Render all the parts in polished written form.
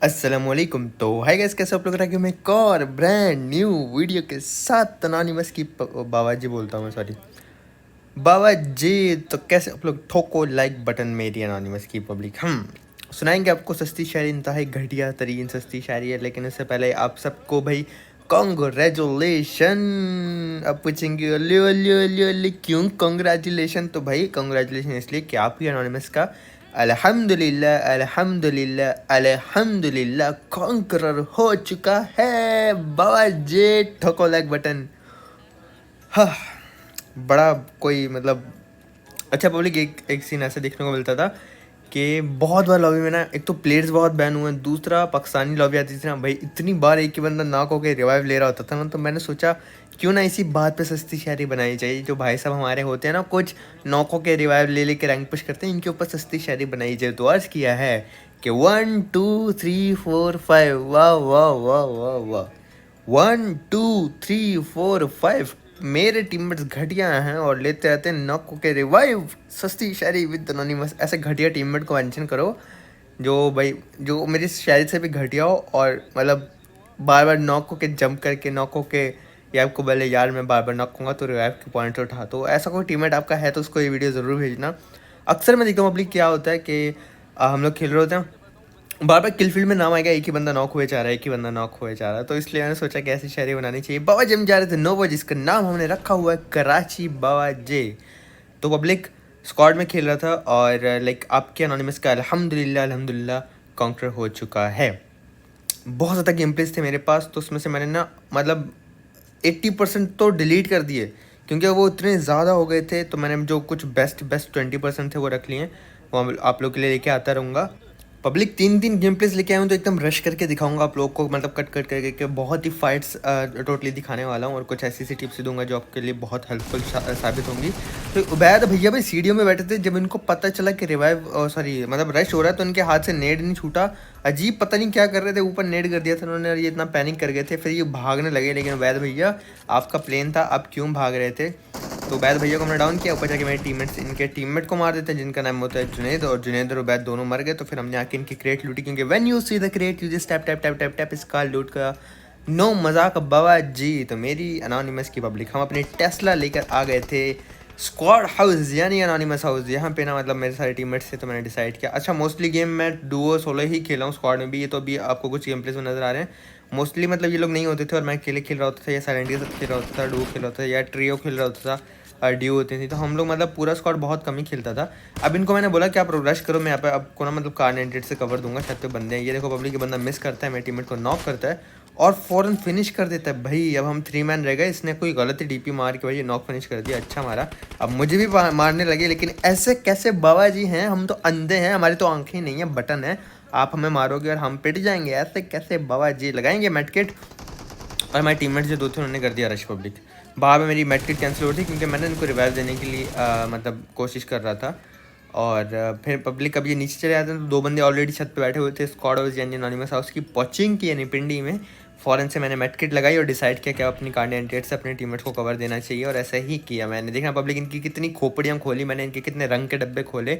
अस्सलामुअलैकुम। तो hi guys, कैसे आप लोग रखे मैं एक और ब्रांड न्यू वीडियो के साथ अनोनिमस की बाबा जी बोलता हूँ मैं, सॉरी बाबा जी। तो कैसे आप लोग, ठोको लाइक बटन मेरी अनोनिमस की पब्लिक। हम सुनाएंगे आपको सस्ती शायरी, इंतहाई घटिया तरीन सस्ती शायरी है, लेकिन उससे पहले आप सबको भाई कॉन्ग्रेचुलेशन। अब पूछेंगे अल्ले अल्ले अल्ले अल्ले क्यों कॉन्ग्रेचुलेशन, तो भाई कॉन्ग्रेचुलेशन इसलिए कि आपकी अनोनिमस का अल्हम्दुलिल्लाह अल्हम्दुलिल्लाह अल्हम्दुलिल्लाह कॉन्करर हो चुका है। बाबा जी ठोको लाइक बटन। हाँ, बड़ा कोई मतलब अच्छा पब्लिक, एक सीन ऐसा देखने को मिलता था कि बहुत बार लॉबी में ना, एक तो प्लेयर्स बहुत बैन हुए हैं, दूसरा पाकिस्तानी लॉबी आती थी ना भाई, इतनी बार एक ही बंदा नॉक होकर रिवाइव ले रहा होता था ना, तो मैंने सोचा क्यों ना इसी बात पे सस्ती शायरी बनाई चाहिए। जो भाई साहब हमारे होते हैं ना, कुछ नॉकों के रिवाइव ले लेके रैंक पुश करते हैं, इनके ऊपर सस्ती शायरी बनाई जाए। तो अर्ज किया है कि 1 2 3 4 5, वाह वाह वाह वाह वाह, 1 2 3 4 5 मेरे टीममेट्स घटिया हैं और लेते रहते हैं नॉक के रिवाइव। सस्ती शायरी विद अनोनिमस। ऐसे घटिया टीममेट को मेंशन करो जो भाई, जो मेरी शायरी से भी घटिया हो और मतलब बार बार नॉक होके जंप करके नॉक होके, या आपको बोले यार मैं बार बार नॉक होऊंगा तो रिवाइव के पॉइंट उठा, तो ऐसा कोई टीममेट आपका है तो उसको ये वीडियो ज़रूर भेजना। अक्सर मैं देखता हूँ पब्लिक, क्या होता है कि हम लोग खेल रहे होते हैं, बार बार किल फील्ड में नाम आएगा, एक ही बंदा नॉक हुए जा रहा है, एक ही बंदा नॉक हुए जा रहा है, तो इसलिए मैंने सोचा कि ऐसी शायरी बनानी चाहिए। बाबा जी हम जा रहे थे 9 बजे, जिसका नाम हमने रखा हुआ है कराची बाबा जे। तो पब्लिक स्क्वाड में खेल रहा था और लाइक आपके अनोनिमस का अल्हम्दुलिल्लाह अल्हम्दुलिल्लाह काउंटर हो चुका है। बहुत ज़्यादा गेम प्लेस थे मेरे पास, तो उसमें से मैंने ना मतलब 80% तो डिलीट कर दिए क्योंकि वो इतने ज़्यादा हो गए थे। तो मैंने जो कुछ बेस्ट 20% थे वो रख लिए, वो आप लोग के लिए लेके आता रहूँगा। पब्लिक 3 गेम प्लेस लेके आया हूँ, तो एकदम रश करके दिखाऊंगा आप लोग को, मतलब कट कट करके कि बहुत ही फाइट्स टोटली दिखाने वाला हूँ और कुछ ऐसी सी टिप्स दूंगा जो आपके लिए बहुत हेल्पफुल साबित होंगी। तो उबैद भैया भाई सीढ़ियों में बैठे थे, जब इनको पता चला कि रिवाइव सॉरी मतलब रश हो रहा है, तो उनके हाथ से नेड नहीं छूटा। अजीब पता नहीं क्या कर रहे थे, ऊपर नेड कर दिया था उन्होंने और ये इतना पैनिक कर गए थे, फिर ये भागने लगे। लेकिन उबैद भैया आपका प्लेन था, आप क्यों भाग रहे थे? तो उबैद भैया को हमने डाउन किया, ऊपर जाके मेरे टीममेट्स इनके टीममेट को मार देते हैं जिनका नाम होता है जुनैद, और जुनैद और उबैद दोनों मर गए। तो फिर हमने आके इनकी क्रेट लूटी, क्योंकि when you see the crate you just tap tap tap tap tap इसका लूट का नो मजाक बाबा जी। तो मेरी अनोनिमस की पब्लिक, हम अपनी टेस्ला लेकर आ गए थे स्क्वाड हाउस यानी अनोनिमस हाउस। यहाँ पे ना मतलब मेरे सारे टीममेट्स थे, तो मैंने डिसाइड किया, अच्छा मोस्टली गेम मैं डुओ सोलो ही खेला हूँ, स्क्वाड में भी। ये तो अभी आपको कुछ गेम प्लेस में नजर आ रहे हैं, मोस्टली मतलब ये लोग नहीं होते थे और मैं अकेले खेल रहा होता था, या साइलेंट के साथ खेल रहा होता था, डुओ खेल रहा होता था, या ट्रियो खेल रहा होता था, ड्यू होती थी। तो हम लोग मतलब पूरा स्क्वाड बहुत कम ही खेलता था। अब इनको मैंने बोला कि आप रश करो, मैं यहाँ पे आपको ना मतलब कार 98 से कवर दूंगा, छत पे बंदे हैं। ये देखो पब्लिक, बंदा मिस करता है, मेरे टीममेट को नॉक करता है और फ़ौरन फिनिश कर देता है। भाई अब हम 3 मैन रह गए, इसने कोई गलत ही डीपी मार के भाई नॉक फिनिश कर दिया, अच्छा मारा। अब मुझे भी मारने लगे, लेकिन ऐसे कैसे बाबा जी हैं, हम तो अंधे हैं, हमारी तो आंखें नहीं है बटन है, आप हमें मारोगे और हम पिट जाएंगे, ऐसे कैसे बाबा जी? लगाएंगे मेडकिट। और हमारे टीममेट जो दो थे उन्होंने कर दिया रश पब्लिक। बाहर में मेरी मेडकिट कैंसिल हो रही थी क्योंकि मैंने इनको रिवाइव देने के लिए मतलब कोशिश कर रहा था। और फिर पब्लिक अब ये नीचे चले आते हैं, तो 2 बंदे ऑलरेडी छत पे बैठे हुए थे स्क्वाड हाउस यानी अनोनिमस हाउस की पोचिंग की यानी पिंडी में। फ़ौरन से मैंने मेडकिट लगाई और डिसाइड किया कि अपनी कार्डियंटेट से अपने टीममेट्स को कवर देना चाहिए, और ऐसा ही किया मैंने। देखना पब्लिक, इनकी कितनी खोपड़ियाँ खोली मैंने, इनके कितने रंग के डब्बे खोले,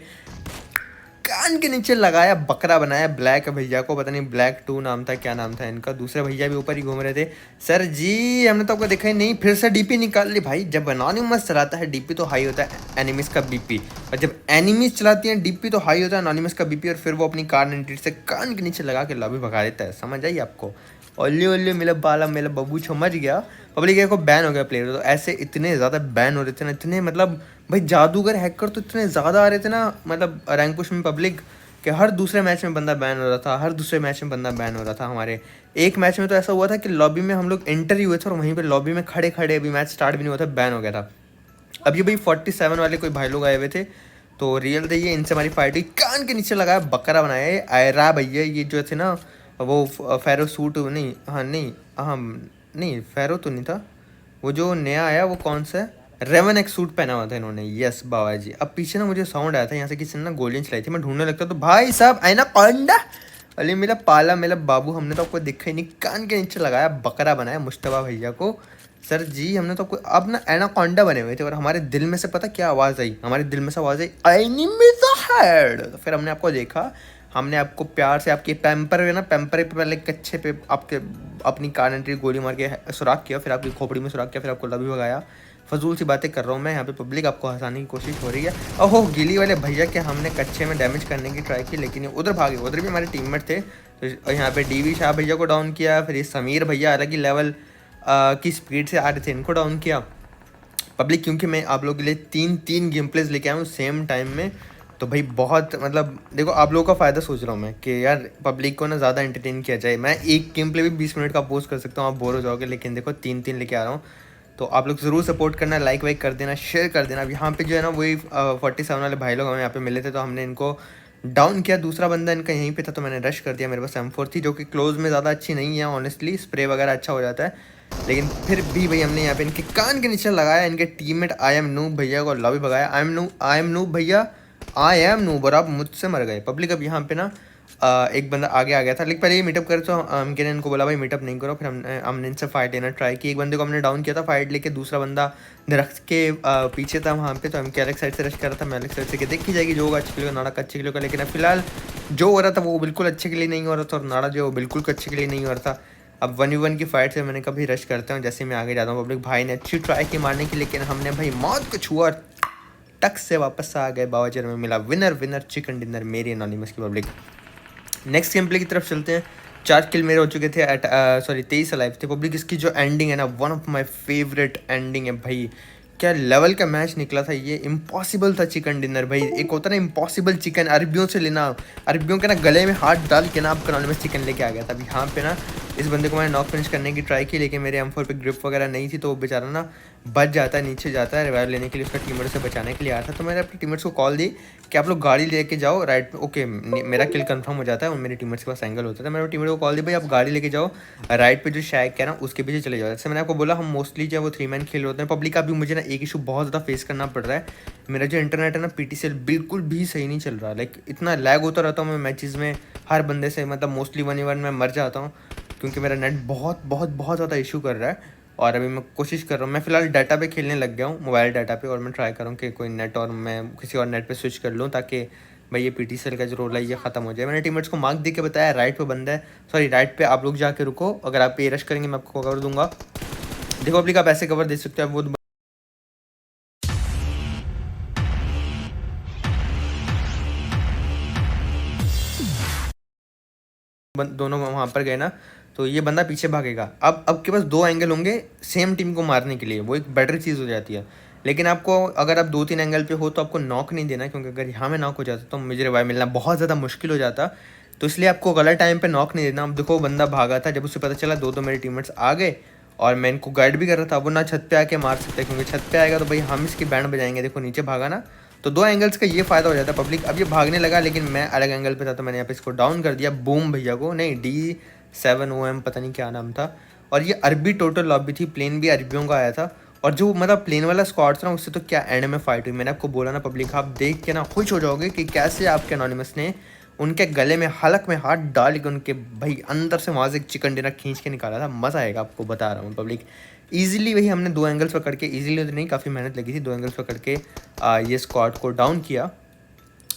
कान के नीचे लगाया, बकरा बनाया। ब्लैक भैया को पता नहीं ब्लैक 2 नाम था, क्या नाम था इनका। दूसरे भैया भी ऊपर ही घूम रहे थे। सर जी हमने तो आपको देखा ही नहीं, फिर से डीपी निकाल ली। भाई जब अनोनिमस चलाता है डीपी तो हाई होता है एनिमीज का बीपी, और जब एनिमीज चलाती हैं डीपी तो हाई होता है अनोनिमस का बीपी, और फिर वो अपनी कार 98 से कान के नीचे लगा के लॉबी भगा देता है। समझ आई आपको? ओल्ले ओल्ले मेरा बाला मेरा बबू समझ गया। पब्लिक को बैन हो गया प्लेयर, तो ऐसे इतने ज़्यादा बैन हो रहे थे ना, इतने मतलब भाई जादूगर हैकर तो इतने ज़्यादा आ रहे थे ना, मतलब रैंक पुश में पब्लिक, कि हर दूसरे मैच में बंदा बैन हो रहा था, हर दूसरे मैच में बंदा बैन हो रहा था। हमारे एक मैच में तो ऐसा हुआ था कि लॉबी में हम लोग एंटर ही हुए थे और वहीं पे लॉबी में खड़े खड़े, अभी मैच स्टार्ट भी नहीं हुआ था, बैन हो गया था। अब ये भाई 47 वाले कोई भाई लोग आए हुए थे, तो रियल थे ये, इनसे हमारी फाइट हुई, कान के नीचे लगाया, बकरा बनाया। ये आयरा भैया ये जो थे ना, वो फेरो सूट नहीं, हाँ नहीं, हाँ नहीं फेरो तो नहीं था, वो जो नया आया वो कौन सा है, रेवन एक्स सूट पहना हुआ था इन्होंने। यस बाबा जी। अब पीछे ना मुझे साउंड आया था, यहाँ से किसी ने ना गोलियां चलाई थी, मैं ढूंढने लगता तो भाई साहब आईना पांडा, अरे मेरा पाला मेरा बाबू, हमने तो आपको देखा ही नहीं, कान के नीचे लगाया, बकरा बनाया मुश्तबा भैया को। सर जी हमने तो आपको, अब ना एनाकोंडा बने हुए थे, और हमारे दिल में से पता क्या आवाज़ आई, हमारे दिल में से आवाज़ आई एनिमी द हेड। तो फिर हमने आपको देखा, हमने आपको प्यार से आपके पैम्पर है ना, पैम्पर पे पहले कच्चे पे आपके अपनी कार एंट्री गोली मार के सुराख किया, फिर आपकी खोपड़ी में सुराख किया, फिर आपको लभी भगाया। फजूल सी बातें कर रहा हूँ मैं यहाँ पे, पब्लिक आपको हंसाने की कोशिश हो रही है। ओहो गिली वाले भैया के हमने कच्चे में डैमेज करने की ट्राई की, लेकिन ये उधर भागे, उधर भी हमारे टीममेट थे। तो यहाँ पे डीवी शाह भैया को डाउन किया, फिर ये समीर भैया अलग ही लेवल की स्पीड से आ रहे थे, इनको डाउन किया। पब्लिक क्योंकि मैं आप लोगों के लिए तीन गेम प्लेज लेके आया हूँ सेम टाइम में, तो भाई बहुत मतलब देखो आप लोगों का फ़ायदा सोच रहा हूँ मैं कि यार पब्लिक को ना ज़्यादा एंटरटेन किया जाए। मैं एक गेम प्ले भी 20 मिनट का पोस्ट कर सकता हूँ, आप बोर हो जाओगे, लेकिन देखो तीन लेके आ रहा हूँ। तो आप लोग ज़रूर सपोर्ट करना, लाइक वाइक कर देना, शेयर कर देना। अब यहाँ पे जो है ना वही 47 वाले भाई लोग हमें यहाँ पे मिले थे, तो हमने इनको डाउन किया। दूसरा बंदा इनका यहीं पे था, तो मैंने रश कर दिया। मेरे पास M4 थी जो कि क्लोज में ज़्यादा अच्छी नहीं है ऑनेस्टली, स्प्रे वगैरह अच्छा हो जाता है, लेकिन फिर भी भाई हमने यहाँ पे इनके कान के नीचे लगाया। इनके टीममेट आई एम नूब भैया को लॉबी भगाया। आई एम नूब भैया, आई एम नूब, और आप मुझसे मर गए। पब्लिक अब यहाँ पे ना एक बंदा आगे आ गया था, लेकिन पहले ये मीटअप करे, तो हमने इनको बोला भाई मीटअप नहीं करो। फिर हमने इनसे फाइट लेना ट्राई की। एक बंदे को हमने डाउन किया था फाइट लेके, दूसरा बंदा दरख्त के पीछे था वहाँ पे, तो हम अलग साइड से रश कर रहा था। मैं अलग साइड से कि देखी जाएगी जो होगा अच्छे के लिए, नाड़ा का अच्छे के लिए का। लेकिन अब फिलहाल जो हो रहा था वो बिल्कुल अच्छे के लिए नहीं हो रहा था, और नाड़ा जो बिल्कुल अच्छे के लिए नहीं हो रहा था। अब 1v1 की फाइट से मैंने कभी रश करता हूँ, जैसे मैं आगे जाता हूँ। पब्लिक भाई ने अच्छी ट्राई की मारने की, लेकिन हमने भाई मौत को छुआ, टक से वापस आ गए। बावाजर में मिला विनर चिकन डिनर मेरी एनोनिमस की। पब्लिक नेक्स्ट गेम प्ले की तरफ चलते हैं। 4 किल मेरे हो चुके थे, 23 अलाइव थे। पब्लिक इसकी जो एंडिंग है ना, one of my favourite ending है भाई। क्या लेवल का मैच निकला था ये, इम्पॉसिबल था चिकन डिनर भाई। एक होता ना इम्पॉसिबल चिकन, अरबियों से लेना, अरबियों के ना गले में हाथ डाल के ना आपका एनोनिमस चिकन लेके आ गया था। अभी यहाँ पे ना इस बंदे को मैंने नॉक फिनिश करने की ट्राई की, लेकिन मेरे M4 पे ग्रिप वगैरह नहीं थी, तो वो बेचारा ना बच जाता है, नीचे जाता है रिवाइव लेने के लिए। उसका टीममेट से बचाने के लिए आया था, तो मैंने अपने टीममेट्स को कॉल दी कि आप लोग गाड़ी लेके जाओ राइट पे। ओके मेरा किल कंफर्म हो जाता है और मेरे टीममेट्स के पास एंगल होता है, मैंने टीममेट को कॉल दी भाई आप गाड़ी लेके जाओ राइट पे, जो शैक है ना उसके पीछे चले जाओ। जैसे मैंने आपको बोला हम मोस्टली जो वो 3 मैन खेल होते हैं। पब्लिक का भी मुझे ना एक इशू बहुत ज़्यादा फेस करना पड़ रहा है, मेरा जो इंटरनेट है ना PTCL बिल्कुल भी सही नहीं चल रहा। लाइक इतना लैग होता रहता हूँ मैं मैचेज़ में, हर बंदे से मतलब मोस्टली 1v1 में मर जाता हूँ, क्योंकि मेरा नेट बहुत ज़्यादा इशू कर रहा है। और अभी मैं कोशिश कर रहा हूँ, मैं फ़िलहाल डाटा पे खेलने लग गया हूँ, मोबाइल डाटा पे, और मैं ट्राई कर रहा हूँ कि कोई नेट और मैं किसी और नेट पे स्विच कर लूँ, ताकि भाई ये PTCL का जो रोल है ये ख़त्म हो जाए। मैंने टीममेट्स को मार्क दे के बताया राइट पे बंदा है, सॉरी राइट पे आप लोग जाके रुको, अगर आप पे रश करेंगे मैं आपको कवर दूंगा। देखो पब्लिक आप ऐसे कवर दे सकते हो, वो दोनों वहाँ पर गए ना, तो ये बंदा पीछे भागेगा। अब आपके पास 2 एंगल होंगे सेम टीम को मारने के लिए, वो एक बेटर चीज़ हो जाती है। लेकिन आपको अगर आप 2-3 एंगल पे हो तो आपको नॉक नहीं देना, क्योंकि अगर यहाँ में नॉक हो जाता तो मुझे रिवाइव मिलना बहुत ज़्यादा मुश्किल हो जाता। तो इसलिए आपको गलत टाइम पे नॉक नहीं देना। अब देखो बंदा भागा था, जब उसे पता चला 2 मेरे टीममेट्स आ गए और मैं इनको गाइड भी कर रहा था, वो ना छत पे आके मार सकते, क्योंकि छत पे आएगा तो भाई हम इसकी बैंड बजाएंगे। देखो नीचे भागा ना, तो 2 एंगल्स का ये फ़ायदा हो जाता है पब्लिक। अब ये भागने लगा, लेकिन मैं अलग एंगल पे था, तो मैंने यहाँ पे इसको डाउन कर दिया। बूम भैया को, नहीं D7OM पता नहीं क्या नाम था। और ये अरबी टोटल लॉबी थी, प्लेन भी अरबियों का आया था। और जो मतलब प्लेन वाला स्क्वाड था ना, उससे तो क्या एंड में फाइट हुई। मैंने आपको बोला ना पब्लिक, आप देख के ना खुश हो जाओगे कि कैसे आपके एनोनिमस ने उनके गले में हलक में हाथ डाल के उनके भाई अंदर से वहाँ से एक चिकन डिनर खींच के निकाला था। मज़ा आएगा आपको बता रहा हूँ पब्लिक। ईजिली वही हमने 2 एंगल्स पकड़ के, ईजिली तो नहीं काफ़ी मेहनत लगी थी, 2 एंगल्स पकड़ के ये स्क्वाड को डाउन किया।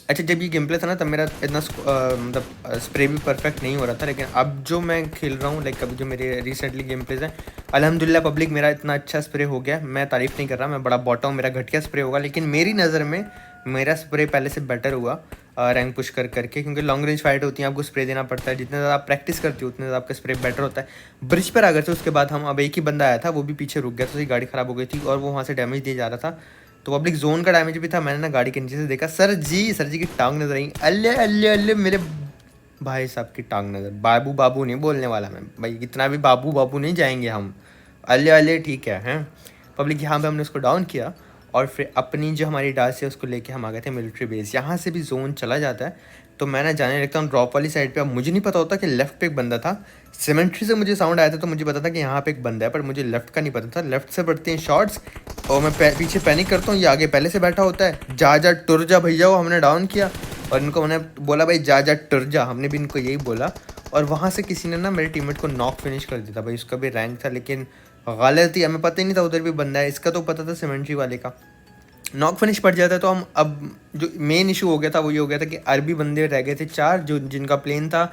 अच्छा जब ये गेम प्ले था ना, तब मेरा इतना मतलब स्प्रे भी परफेक्ट नहीं हो रहा था, लेकिन अब जो मैं खेल रहा हूँ लाइक अभी जो मेरे रिसेंटली गेम प्लेज हैं, अल्हम्दुलिल्लाह पब्लिक मेरा इतना अच्छा स्प्रे हो गया। मैं तारीफ़ नहीं कर रहा, मैं बड़ा बॉटा हूँ, मेरा घटिया स्प्रे होगा, लेकिन मेरी नज़र में मेरा स्प्रे पहले से बेटर हुआ रैंक पुश करके, क्योंकि लॉन्ग रेंज फाइट होती है, आपको स्प्रे देना पड़ता है। जितने ज़्यादा आप प्रैक्टिस करती हो उतने ज़्यादा आपका स्प्रे बेटर होता है। ब्रिज पर आ गए थे, उसके बाद हम अब एक ही बंदा आया था, वो भी पीछे रुक गया था, उसकी गाड़ी ख़राब हो गई थी और वो वहाँ से डैमेज दिया जा रहा था। तो पब्लिक जोन का डैमेज भी था। मैंने ना गाड़ी के नीचे से देखा, सर जी की टांग नजर आई। अल्ले अल्ले अल्ले मेरे भाई साहब की टांग नजर। बाबू बाबू नहीं बोलने वाला मैं भाई, इतना भी बाबू बाबू नहीं जाएंगे हम, अल्ले अल्ले ठीक है हैं। पब्लिक यहाँ पे हमने उसको डाउन किया और फिर अपनी जो हमारी डास है उसको लेके हम आ गए थे मिलिट्री बेस। यहाँ से भी जोन चला जाता है, तो मैंने जाने लगता हूँ ड्रॉप वाली साइड पे। अब मुझे नहीं पता होता कि लेफ्ट पे एक बंदा था, सीमेंट्री से मुझे साउंड आया था तो मुझे पता था कि यहाँ पे एक बंदा है, पर मुझे लेफ्ट का नहीं पता था। लेफ्ट से पड़ते हैं शॉट्स और मैं पीछे पैनिक करता हूँ, ये आगे पहले से बैठा होता है। जा टुर जा भैया, वो हमने डाउन किया और इनको मैंने बोला भाई जा टुर जा, हमने भी इनको यही बोला। और वहाँ से किसी ने ना मेरे टीममेट को नॉक फिनिश कर दिया था भाई, उसका भी रैंक था, लेकिन गलत ही हमें पता ही नहीं था उधर भी बंदा है। इसका तो पता था सीमेंट्री वाले का। नॉक फिनिश पड़ जाता है तो हम अब जो मेन इशू हो गया था वो ये हो गया था कि अरबी बंदे रह गए थे 4, जो जिनका प्लेन था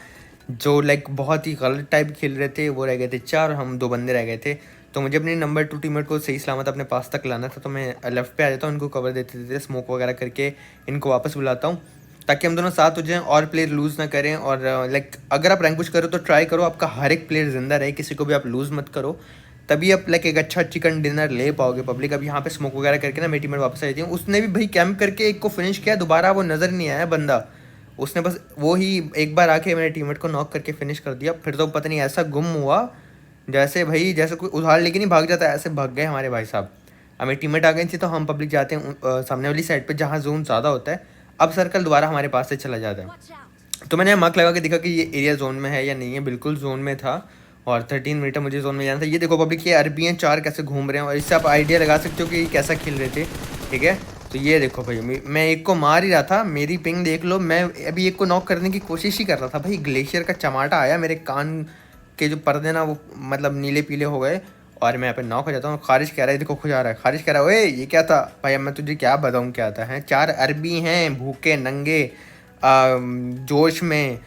जो लाइक बहुत ही गलत टाइप खेल रहे थे, वो रह गए थे 4 और हम 2 बंदे रह गए थे। तो मुझे अपने नंबर 2 टीममेट को सही सलामत अपने पास तक लाना था, तो मैं लेफ्ट पे आ जाता हूँ, इनको कवर देते देते स्मोक वगैरह करके इनको वापस बुलाता हूँ ताकि हम दोनों साथ हो जाएं और प्लेयर लूज़ ना करें। और लाइक अगर आप रैंक पुश करो तो ट्राई करो आपका हर एक प्लेयर ज़िंदा रहे, किसी को भी आप लूज़ मत करो, तभी आप लाइक एक अच्छा चिकन डिनर ले पाओगे पब्लिक। अब यहाँ पे स्मोक वगैरह करके ना मेरी टीममेट वापस आई थी, उसने भी भाई कैंप करके एक को फिनिश किया, दोबारा वो नज़र नहीं आया बंदा, उसने बस वो ही एक बार आके मेरे टीममेट को नॉक करके फिनिश कर दिया। फिर तो पता नहीं ऐसा गुम हुआ जैसे भाई जैसे कोई उधार लेके नहीं भाग जाता, ऐसे भाग गए हमारे भाई साहब। हमें टीममेट आ गई थी तो हम पब्लिक जाते हैं सामने वाली साइड पे जहाँ जोन ज़्यादा होता है। अब सर्कल दोबारा हमारे पास से चला जाता है, तो मैंने मार्क लगा के देखा कि ये एरिया जोन में है या नहीं है, बिल्कुल जोन में था और 13 मीटर मुझे जोन में जाना था। ये देखो पब्लिक, ये अरबी हैं 4 कैसे घूम रहे हैं, और इससे आप आइडिया लगा सकते हो कि ये कैसा खेल रहे थे, ठीक है। तो ये देखो भाई, मैं एक को मार ही रहा था, मेरी पिंग देख लो, मैं अभी एक को नॉक करने की कोशिश ही कर रहा था भाई, ग्लेशियर का चमाटा आया, मेरे कान के जो पर्दे ना वो मतलब नीले पीले हो गए और मैं यहाँ पे नॉक हो जाता हूँ। खारिज कह रहा है, देखो खुजा रहा है, खारिज कह रहा है ओए ये क्या था भाई, अब मैं तुझे क्या बताऊँ क्या था है। 4 अरबी हैं भूखे नंगे जोश में,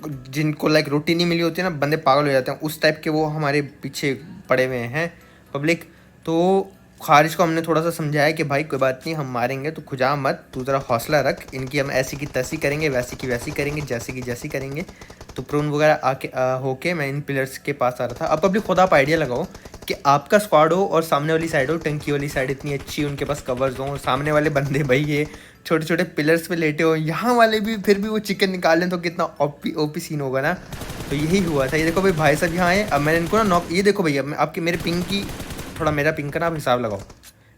जिनको लाइक रोटी नहीं मिली होती है ना, बंदे पागल हो जाते हैं उस टाइप के, वो हमारे पीछे पड़े हुए हैं पब्लिक। तो खारिज को हमने थोड़ा सा समझाया कि भाई कोई बात नहीं, हम मारेंगे तो खुजा मत, तू ज़रा हौसला रख, इनकी हम ऐसी की तैसी करेंगे, वैसी की वैसी करेंगे, जैसी की जैसी करेंगे। तो प्रून वगैरह आके होके मैं इन पिलर्स के पास आ रहा था। अब पब्लिक खुद आप आइडिया लगाओ कि आपका स्क्वाड हो और सामने वाली साइड हो, टंकी वाली साइड इतनी अच्छी, उनके पास कवर्स हो, सामने वाले बंदे भाई ये छोटे छोटे पिलर्स पे लेटे हो, यहाँ वाले भी फिर भी वो चिकन निकालें तो कितना ओपी ओपी सीन होगा ना। तो यही हुआ था। ये देखो भाई, भाई साहब यहाँ आए, अब मैंने इनको ना नॉक, ये देखो भैया आपके मेरे पिंग की, थोड़ा मेरा पिंग का ना आप हिसाब लगाओ,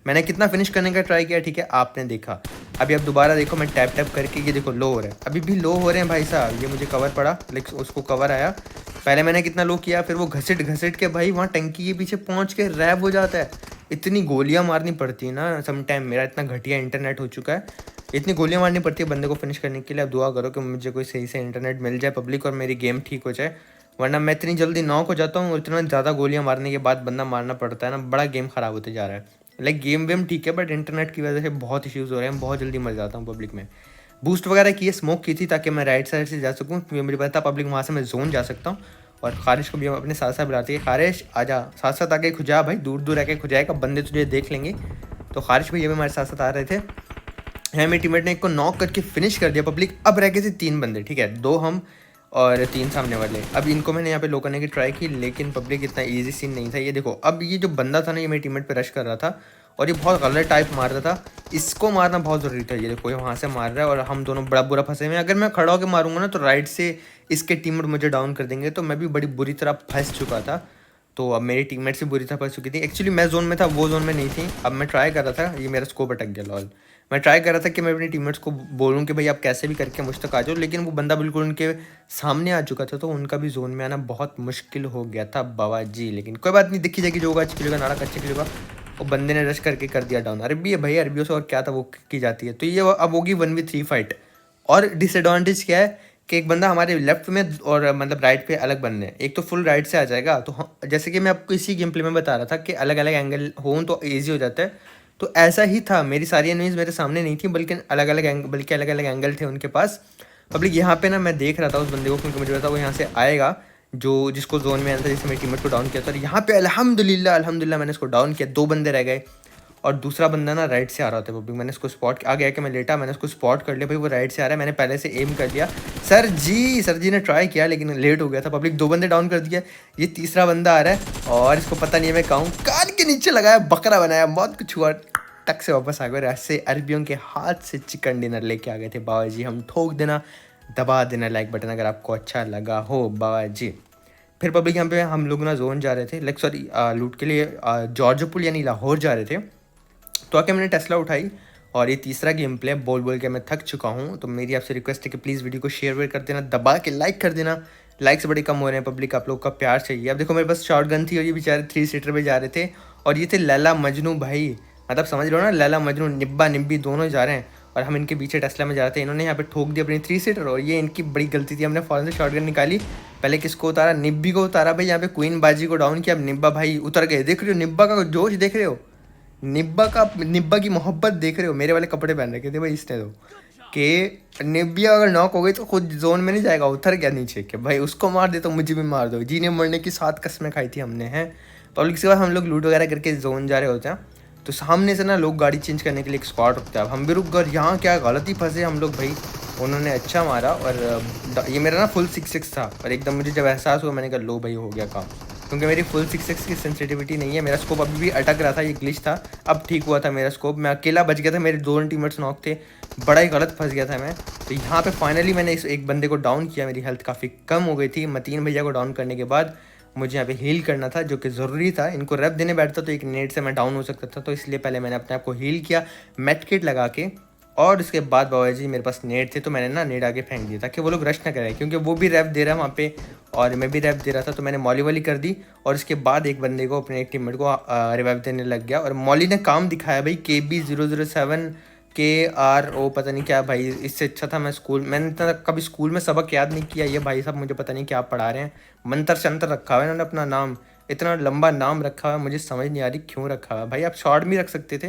मैंने कितना फिनिश करने का ट्राई किया, ठीक है, आपने देखा। अभी आप दोबारा देखो, मैं टैप टैप करके, ये देखो लो हो रहा है, अभी भी लो हो रहे हैं भाई साहब। ये मुझे कवर पड़ा, लेकिन उसको कवर आया, पहले मैंने कितना लो किया, फिर वो घसीट घसीट के भाई वहाँ टंकी के पीछे पहुँच के रैप हो जाता है। इतनी गोलियाँ मारनी पड़ती है ना सम टाइम, मेरा इतना घटिया इंटरनेट हो चुका है, इतनी गोलियाँ मारनी पड़ती है बंदे को फिनिश करने के लिए। अब दुआ करो कि मुझे कोई सही से इंटरनेट मिल जाए पब्लिक और मेरी गेम ठीक हो जाए, वरना मैं इतनी जल्दी नॉक हो जाता हूँ और इतना ज़्यादा गोलियाँ मारने के बाद बंदा मारना पड़ता है ना, बड़ा गेम ख़राब होते जा रहा है। लाइक गेम वेम ठीक है, बट इंटरनेट की वजह से बहुत इश्यूज़ हो रहे हैं, बहुत जल्दी मर जाता हूँ पब्लिक में। बूस्ट वगैरह की स्मोक की थी ताकि मैं राइट साइड से जा सकूँ, क्योंकि मुझे पता पब्लिक वहाँ से मैं जोन जा सकता हूँ। और खारिश को भी हम अपने साथ साथ बुलाते हैं, खारिश आजा, साथ साथ आके खुजा भाई, दूर दूर आके खुजाएगा, बंदे तुझे देख लेंगे। तो खारिश भैया भी हमारे साथ साथ आ रहे थे, है मेरे टीममेट ने एक को नॉक करके फिनिश कर दिया पब्लिक। अब रह गए थे 3 बंदे, ठीक है, 2 हम और 3 सामने वाले। अब इनको मैंने यहाँ पे लो करने की ट्राई की, लेकिन पब्लिक इतना इजी सीन नहीं था। ये देखो, अब ये जो बंदा था ना, ये मेरे टीममेट पे रश कर रहा था और ये बहुत गलत टाइप मार रहा था, इसको मारना बहुत ज़रूरी था। ये देखो, ये वहाँ से मार रहा है और हम दोनों बड़ा बुरा फंसे हुए हैं। अगर मैं खड़ा होकर मारूंगा ना तो राइट से इसके टीममेट मुझे डाउन कर देंगे, तो मैं भी बड़ी बुरी तरह फंस चुका था। तो अब मेरी टीममेट से बुरी तरह फंस चुकी थी। एक्चुअली मैं जोन में था, वो जोन में नहीं थी। अब मैं ट्राई कर रहा था, ये मेरा स्कोप अटक गया लॉल। मैं ट्राई कर रहा था कि मैं अपने टीममेट्स को बोलूँ कि भाई आप कैसे भी करके मुझ तक आ जाओ, लेकिन वो बंदा बिल्कुल उनके सामने आ चुका था, तो उनका भी जोन में आना बहुत मुश्किल हो गया था बाबा जी। लेकिन कोई बात नहीं, देखी जाएगी, जो होगा अच्छी खेलेगा, नाटक अच्छा खेलेगा। वो बंदे ने रश करके कर दिया डाउन। अरबी है भाई, अरबियों से और क्या था वो की जाती है। तो ये अब होगी 1v3 फाइट। और डिसएडवांटेज क्या है कि एक बंदा हमारे लेफ्ट में और मतलब राइट पे अलग बनने हैं। एक तो फुल राइट से आ जाएगा, तो जैसे कि मैं आपको इसी गेम प्ले में बता रहा था कि अलग अलग एंगल हो तो ईजी हो जाता है। तो ऐसा ही था, मेरी सारी एनिमीज मेरे सामने नहीं थी, बल्कि अलग अलग एंगल थे उनके पास। पब्लिक यहाँ पे ना मैं देख रहा था उस बंदे को, क्योंकि मुझे पता वो यहाँ से आएगा, जो जिसको जोन में आना था, जिससे मेरे टीममेट को डाउन किया था। और यहाँ पे अल्हम्दुलिल्लाह मैंने इसको डाउन किया, 2 बंदे रह गए और दूसरा बंदा ना राइट से आ रहा था पब्लिक। मैंने उसको स्पॉट आ गया कि मैं लेटा, मैंने उसको स्पॉट कर लिया भाई, वो राइट से आ रहा है, मैंने पहले से एम कर लिया। सर जी ने ट्राई किया लेकिन लेट हो गया था पब्लिक, 2 बंदे डाउन कर दिया। ये तीसरा बंदा आ रहा है और इसको पता नहीं है मैं कहूँ, कान के नीचे लगाया, बकरा बनाया, बहुत कुछ हुआ, टक से वापस आ गए। ऐसे अरबियों के हाथ से चिकन डिनर लेके आ गए थे बाबा जी हम। ठोक देना, दबा देना लाइक बटन अगर आपको अच्छा लगा हो बाबा जी। फिर पब्लिक यहाँ पे हम लोग ना जोन जा रहे थे, लाइक सॉरी लूट के लिए जॉर्ज पुल यानी लाहौर जा रहे थे। तो आके मैंने टेस्ला उठाई और ये तीसरा गेम प्ले बोल बोल के मैं थक चुका हूँ। तो मेरी आपसे रिक्वेस्ट है कि प्लीज़ वीडियो को शेयर वेयर कर देना, दबा के लाइक कर देना। लाइक्स बड़े कम हो रहे हैं पब्लिक, आप लोग का प्यार चाहिए। अब देखो मेरे पास शॉर्ट गन थी और ये बेचारे 3 सीटर पे जा रहे थे और ये थे लैला मजनू भाई, मतलब समझ रहे हो ना, लैला मजनू निब्बा निब्बी दोनों जा रहे हैं और हम इनके पीछे टेस्ला में जा रहे थे। इन्होंने यहाँ पे ठोक दी अपनी 3 सीटर और ये इनकी बड़ी गलती थी। हमने फौरन से शॉर्ट गन निकाली, पहले किसको उतारा, निब्बी को उतारा भाई, यहाँ पे क्वीन बाजी को डाउन किया। अब निब्बा भाई उतर गए, देख रहे हो निब्बा का जोश, देख रहे हो निब्बा की मोहब्बत देख रहे हो, मेरे वाले कपड़े पहन रखे थे भाई इसने तो, कि निब्बिया अगर नॉक हो गई तो खुद जोन में नहीं जाएगा, उतर गया नीचे कि भाई उसको मार दे तो मुझे भी मार दो। जीने मरने की 7 कस्में खाई थी हमने हैं। पब्लिक के बाद हम लोग लूट वगैरह करके जोन जा रहे होते हैं, तो सामने से ना लोग गाड़ी चेंज करने के लिए एक स्क्वाड रुकता है। अब हम भी रुक गए, यहाँ क्या गलती फंसे हम लोग भाई, उन्होंने अच्छा मारा और ये मेरा ना फुल 6-6 था, और एकदम मुझे जब एहसास हुआ मैंने कहा लो भाई हो गया काम, क्योंकि मेरी फुल 6-6 की सेंसिटिविटी नहीं है। मेरा स्कोप अभी भी अटक रहा था, ये ग्लिच था, अब ठीक हुआ था मेरा स्कोप, मैं अकेला बच गया था, मेरे 2 टीममेट्स नॉक थे, बड़ा ही गलत फंस गया था मैं। तो यहाँ पे फाइनली मैंने इस एक बंदे को डाउन किया, मेरी हेल्थ काफ़ी कम हो गई थी। मतीन भैया को डाउन करने के बाद मुझे यहाँ पे हील करना था, जो कि ज़रूरी था। इनको रेप देने बैठता तो एक नेट से मैं डाउन हो सकता था, तो इसलिए पहले मैंने अपने आप को हील किया मेड किट लगा के, और उसके बाद बाबा जी मेरे पास नेट थे तो मैंने ना नेट आगे फेंक दिया ताकि वो लोग रश ना करें, क्योंकि वो भी रैप दे रहा है वहाँ पे और मैं भी रैप दे रहा था। तो मैंने मॉली वाली कर दी और उसके बाद एक बंदे को, अपने एक टीममेट को रिवाइव देने लग गया, और मॉली ने काम दिखाया भाई। KB007 KRO पता नहीं क्या भाई, इससे अच्छा था मैंने इतना कभी स्कूल में सबक याद नहीं किया। ये भाई साहब मुझे पता नहीं क्या पढ़ा रहे हैं, मंत्र शंत्र रखा हुआ है इन्होंने, अपना नाम इतना लंबा नाम रखा हुआ है, मुझे समझ नहीं आ रही क्यों रखा हुआ है भाई। आप शॉर्ट भी रख सकते थे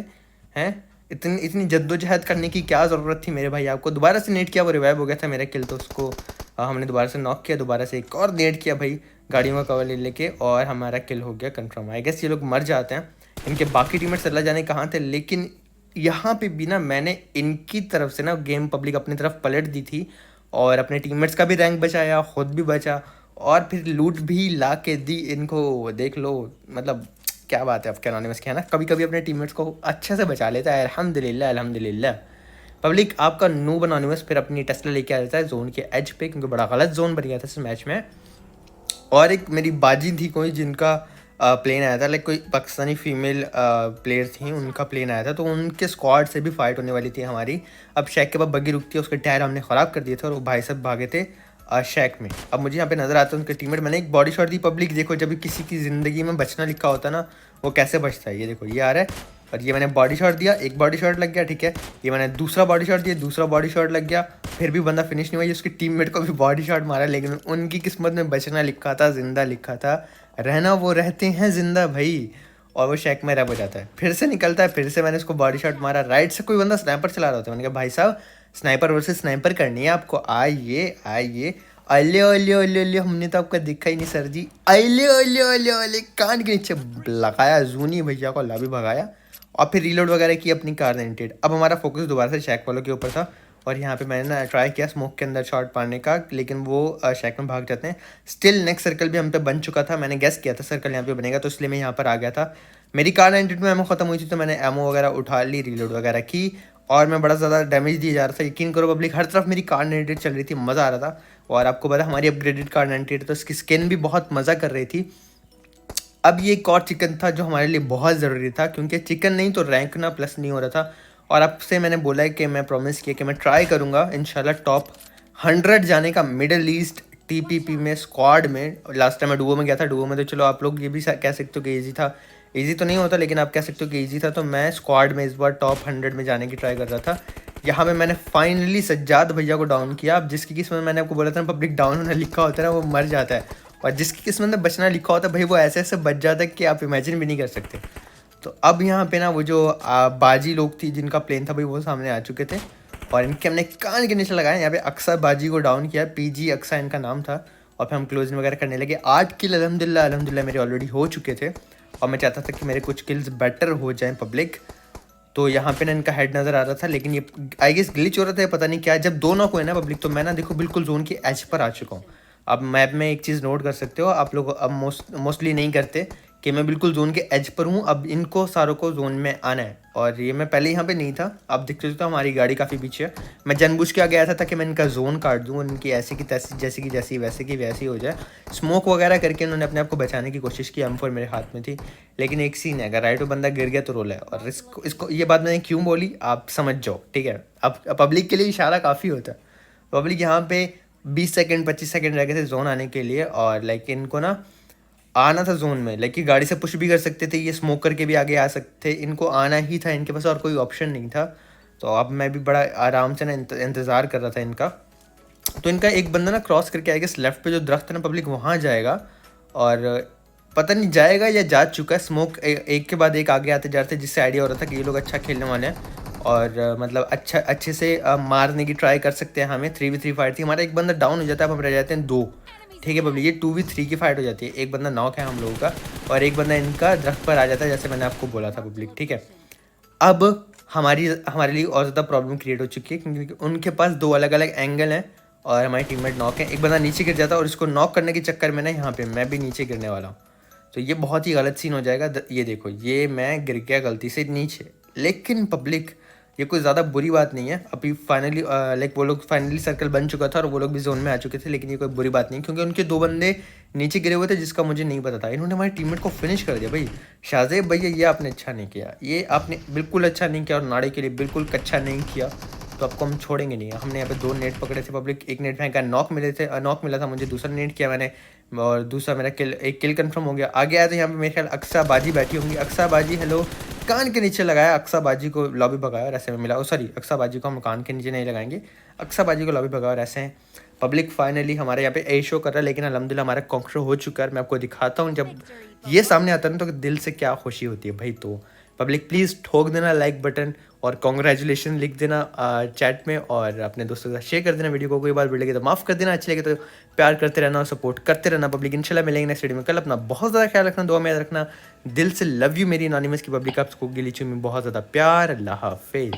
हैं, इतनी इतनी जद्दोजहद करने की क्या ज़रूरत थी मेरे भाई। आपको दोबारा से नेट किया, वो रिवाइव हो गया था मेरा किल, तो उसको हमने दोबारा से नॉक किया, दोबारा से एक और नेट किया भाई गाड़ियों का कवर ले लेके, और हमारा किल हो गया कंफर्म। आई गेस ये लोग मर जाते हैं, इनके बाकी टीममेट्स अल्लाह जाने कहाँ थे, लेकिन यहाँ पे भी ना मैंने इनकी तरफ से ना गेम पब्लिक अपनी तरफ पलट दी थी, और अपने टीममेट्स का भी रैंक बचाया, खुद भी बचा, और फिर लूट भी ला के दी इनको। देख लो मतलब क्या बात है आपके अनोनिमस की, है ना, कभी कभी अपने टीममेट्स को अच्छे से बचा लेता है। अल्हम्दुलिल्लाह अल्हम्दुलिल्लाह। पब्लिक आपका नूब अनोनिमस फिर अपनी टेस्ला लेके आ जाता है जोन के एज पे, क्योंकि बड़ा गलत जोन बन गया था इस मैच में। और एक मेरी बाजी थी कोई, जिनका प्लेन आया था, लाइक कोई पाकिस्तानी फीमेल प्लेयर थी, उनका प्लेन आया था, तो उनके स्क्वाड से भी फाइट होने वाली थी हमारी। अब शेख के पास बग्गी रुकती है, उसके टायर हमने ख़राब कर दिए थे, और वो भाई साहब भागे थे शेख में। अब मुझे यहाँ पे नज़र आता है उनके टीममेट, मैंने एक बॉडी शॉट दी। पब्लिक देखो, जब भी किसी की ज़िंदगी में बचना लिखा होता है ना, वो कैसे बचता है, ये देखो ये आ रहा है, और ये मैंने बॉडी शॉट दिया, एक बॉडी शॉट लग गया, ठीक है, ये मैंने दूसरा बॉडी शॉट दिया, दूसरा बॉडी शॉट लग गया, फिर भी बंदा फिनिश नहीं हुआ। उसके टीममेट को भी बॉडी शॉट मारा, लेकिन उनकी किस्मत में बचना लिखा था, जिंदा लिखा था, रहना वो रहते हैं जिंदा भाई, और वो शेक में रह हो जाता है। फिर से निकलता है, फिर से मैंने उसको बॉडी शॉट मारा। राइट से कोई बंदा स्नाइपर चला रहा होता है, मैंने कहा भाई साहब स्नाइपर वर्सेस स्नाइपर करनी है आपको, आइए आइए। अले अले अले अले, हमने तो आपका देखा ही नहीं सर जी, अले अले अले अले, कान के नीचे लगाया जूनी भैया को, ला भी भगाया, और फिर रीलोड वगैरह की अपनी कार रेंटेड। अब हमारा फोकस दोबारा से शेक वालों के ऊपर था, और यहाँ पे मैंने ना ट्राई किया स्मोक के अंदर शॉट मारने का, लेकिन वो शेक में भाग जाते हैं। स्टिल नेक्स्ट सर्कल भी हम पे बन चुका था, मैंने गेस किया था सर्कल यहाँ पे बनेगा, तो इसलिए मैं यहाँ पर आ गया था। मेरी कार 92 में एमओ ख़त्म हुई थी, तो मैंने एमओ वगैरह उठा ली, रीलोड वगैरह की, और मैं बड़ा ज़्यादा डैमेज दिया जा रहा था। यकीन करो पब्लिक, हर तरफ मेरी कार 98 चल रही थी, मज़ा आ रहा था। और आपको पता हमारी अपग्रेडेड कार 98, तो इसकी स्किन भी बहुत मज़ा कर रही थी। अब ये एक और चिकन था जो हमारे लिए बहुत ज़रूरी था, क्योंकि चिकन नहीं तो रैंक ना प्लस नहीं हो रहा था। और आपसे मैंने बोला है कि मैं प्रॉमिस किया कि मैं ट्राई करूँगा इंशाल्लाह टॉप 100 जाने का मिडल ईस्ट TPP में स्क्वाड में। लास्ट टाइम मैं डुओ में गया था, डुओ में तो चलो आप लोग ये भी कह सकते हो कि ईजी था, ईजी तो नहीं होता लेकिन आप कह सकते हो कि ईजी था। तो मैं स्क्वाड में इस बार टॉप 100 में जाने की ट्राई कर रहा था। यहाँ पे मैंने फाइनली सज्जाद भैया को डाउन किया। अब जिसकी किस्मत मैंने आपको बोला था ना पब्लिक डाउन होना लिखा होता है ना, वो मर जाता है, और जिसकी किस्मत में बचना लिखा होता है भाई वो ऐसे ऐसे बच जाता है कि आप इमेजिन भी नहीं कर सकते। तो अब यहाँ पे ना वो जो बाजी लोग थी जिनका प्लेन था भाई, वो सामने आ चुके थे, और इनके हमने कान के नीचे लगाए। यहाँ पे अक्सा बाजी को डाउन किया, PG अक्सा इनका नाम था, और फिर हम क्लोजिंग वगैरह करने लगे। 8 किल अल्हम्दुलिल्लाह अल्हम्दुलिल्लाह मेरे ऑलरेडी हो चुके थे, और मैं चाहता था कि मेरे कुछ किल्स बेटर हो जाएं पब्लिक। तो यहाँ पे ना इनका हेड नज़र आ रहा था, लेकिन ये आई गेस ग्लिच हो रहा था, पता नहीं क्या। जब दो नॉक हुए ना पब्लिक, तो मैं ना देखो बिल्कुल जोन के एज पर आ चुका हूँ। अब मैप में एक चीज़ नोट कर सकते हो आप लोग, अब मोस्टली नहीं करते कि मैं बिल्कुल जोन के एज पर हूँ। अब इनको सारों को जोन में आना है, और ये मैं पहले यहाँ पे नहीं था। अब देखते हो तो हमारी गाड़ी काफ़ी पीछे है, मैं जानबूझ के आ गया था ताकि मैं इनका जोन काट दूँ, इनकी ऐसी की तैसी, जैसी की जैसी वैसे की वैसी हो जाए। स्मोक वगैरह करके उन्होंने अपने आप को बचाने की कोशिश की, M4 मेरे हाथ में थी। लेकिन एक सीन है, अगर राइट में बंदा गिर गया तो रोला है। और इसको ये बात मैंने क्यों बोली आप समझ जाओ, ठीक है। अब पब्लिक के लिए इशारा काफ़ी होता है। पब्लिक यहाँ पे 20 सेकंड 25 सेकंड रह गए थे जोन आने के लिए, और लाइक इनको ना आना था जोन में। लाइक ये गाड़ी से पुश भी कर सकते थे, ये स्मोक करके भी आगे आ सकते थे, इनको आना ही था, इनके पास और कोई ऑप्शन नहीं था। तो अब मैं भी बड़ा आराम से ना इंतज़ार कर रहा था इनका। तो इनका एक बंदा ना क्रॉस करके आएगा लेफ्ट पे जो दरख्त है ना पब्लिक, वहाँ जाएगा, और पता नहीं जाएगा या जा चुका है। स्मोक एक के बाद एक आगे आते जाते, जिससे आइडिया हो रहा था कि ये लोग अच्छा खेलने वाले हैं और मतलब अच्छे से मारने की ट्राई कर सकते हैं हमें। 3v3 फाइट थी, हमारा एक बंदा डाउन हो जाता है, अब हम रह जाते हैं 2। ठीक है पब्लिक, ये 2v3 की फाइट हो जाती है। एक बंदा नॉक है हम लोगों का और एक बंदा इनका दरख्त पर आ जाता है, जैसे मैंने आपको बोला था पब्लिक। ठीक है, अब हमारे लिए और ज़्यादा प्रॉब्लम क्रिएट हो चुकी है, क्योंकि उनके पास 2 अलग अलग एंगल हैं और हमारे टीममेट नॉक है। एक बंदा नीचे गिर जाता है और इसको नॉक करने के चक्कर में ना यहाँ पे मैं भी नीचे गिरने वाला हूँ, तो ये बहुत ही गलत सीन हो जाएगा। ये देखो, ये मैं गिर गया गलती से नीचे, लेकिन पब्लिक ये कोई ज़्यादा बुरी बात नहीं है। अभी फाइनली लाइक वो लोग फाइनली सर्कल बन चुका था और वो लोग भी जोन में आ चुके थे, लेकिन ये कोई बुरी बात नहीं, क्योंकि उनके 2 बंदे नीचे गिरे हुए थे, जिसका मुझे नहीं पता था। इन्होंने हमारे टीममेट को फिनिश कर दिया भाई। शाहजेब भैया, ये आपने अच्छा नहीं किया, ये आपने बिल्कुल अच्छा नहीं किया और नाड़े के लिए बिल्कुल कच्चा नहीं किया, तो आपको हम छोड़ेंगे नहीं। हमने यहाँ पे 2 नेट पकड़े थे पब्लिक, एक नेट फेंका, नॉक मिला था मुझे, दूसरा नेट किया मैंने और दूसरा मेरा एक किल कंफर्म हो गया। आगे आया तो यहाँ पे मेरे ख्याल अक्सा बाजी बैठी होंगी। अक्सा बाजी हेलो, कान के नीचे लगाया, अक्सा बाजी को लॉबी भगाया और ऐसे में मिला। सॉरी, अक्सा बाजी को हम कान के नीचे नहीं लगाएंगे, अक्सा बाजी को लॉबी भगाया और ऐसे हैं। पब्लिक फाइनली हमारे यहाँ पे ए शो कर रहा है, लेकिन अल्हम्दुलिल्लाह हमारा कॉन्कर हो चुका है। मैं आपको दिखाता हूँ जब ये सामने आता है ना, तो दिल से क्या खुशी होती है भाई। तो पब्लिक प्लीज़ ठोक देना लाइक बटन और कॉन्ग्रेचुलेशन लिख देना चैट में, और अपने दोस्तों के साथ शेयर कर देना वीडियो को। कोई बार वीडियो लगे तो माफ़ कर देना, अच्छी लगे तो प्यार करते रहना और सपोर्ट करते रहना पब्लिक। इंशाल्लाह मिलेंगे नेक्स्ट वीडियो में कल। अपना बहुत ज़्यादा ख्याल रखना, दुआ में याद रखना। दिल से लव यू मेरी एनोनिमस की पब्लिक, आपको गिली चुमी बहुत ज़्यादा प्यार। अल्लाह हाफिज़।